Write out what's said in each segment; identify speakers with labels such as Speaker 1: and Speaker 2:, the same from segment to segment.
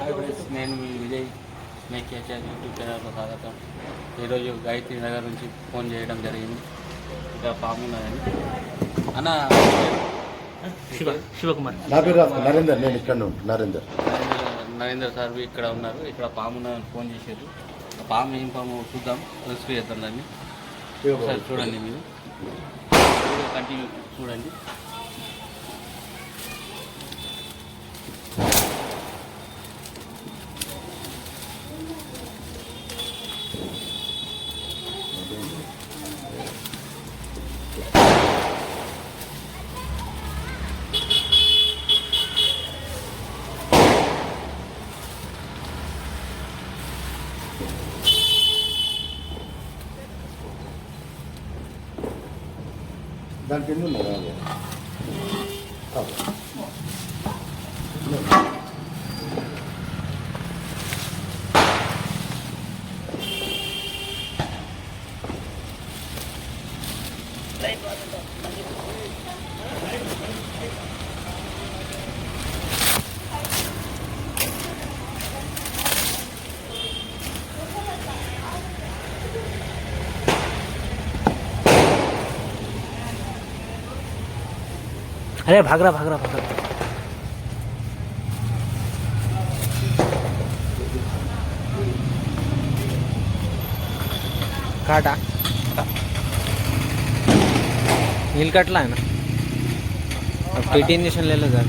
Speaker 1: Hi friends, నేను మీ Vijay మేకేచర్ YouTube ఛానల్కు స్వాగతం. ఈరోజు గాయత్రి నగర్ నుంచి ఫోన్ చేయడం జరిగింది. ఇక పాము ఉన్నదని అన్న
Speaker 2: శివకుమార్
Speaker 3: నా పేరు నరేందర్. నేను ఇక్కడ
Speaker 1: నరేందర్ సార్ ఇక్కడ ఉన్నారు. ఇక్కడ పాము ఉన్నదని ఫోన్ చేశారు. ఆ పాము ఏం పాము చూద్దాం, రెస్క్యూ చేద్దాం దాన్ని. ఒకసారి చూడండి, మీరు కంటిన్యూ చూడండి.
Speaker 3: దాని కింద ఉన్నదా?
Speaker 2: अरे भाग रहा काटा नील कटला है ना. अब टीटी इंजेक्शन ले लो सर.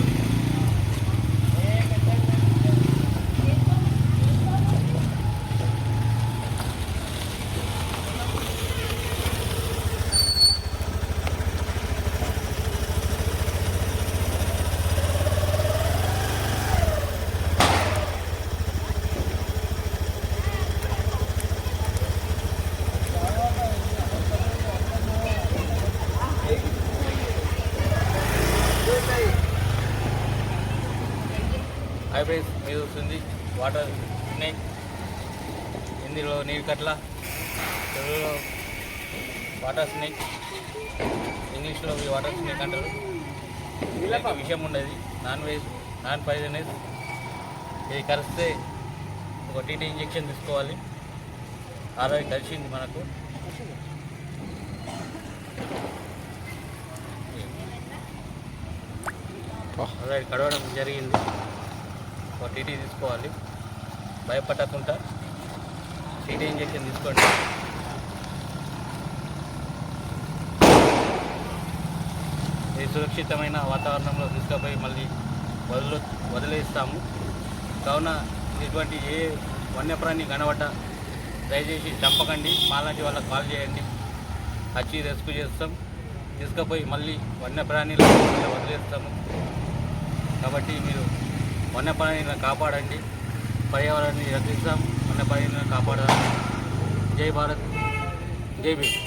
Speaker 1: హాయ్ ఫ్రెండ్స్, మీరు చూస్తుంది వాటర్ స్నేక్, హిందీలో నీరు కట్ల, తెలుగులో వాటర్ స్నేక్, ఇంగ్లీష్లో వాటర్ స్నేక్ అంటారు. వీళ్ళకి విషయం ఉండదు, నాన్ పాయిజనస్. ఇది కరిస్తే ఒక టీటీ ఇంజెక్షన్ తీసుకోవాలి. ఆల్రెడీ కలిసింది మనకు. ఆల్రెడీ కడవడం జరిగింది. ఒక టీటీ తీసుకోవాలి. భయపడకుండా టీటీ ఇంజెక్షన్ తీసుకోండి. ఇది సురక్షితమైన వాతావరణంలో తీసుకుపోయి మళ్ళీ వదిలేస్తాము. కావున ఇటువంటి ఏ వన్యప్రాణి కనబడ్డ దయచేసి చంపకండి. మాలాంటి వాళ్ళకి కాల్ చేయండి, వచ్చి రెస్క్యూ చేస్తాం. తీసుకుపోయి మళ్ళీ వన్యప్రాణిలో వదిలేస్తాము. కాబట్టి మీరు వన్యప్రాణిని కాపాడండి, పర్యావరణాన్ని రక్షిస్తాం, వన్యప్రాణిని కాపాడాలి. జై భారత్, జై భీమ్.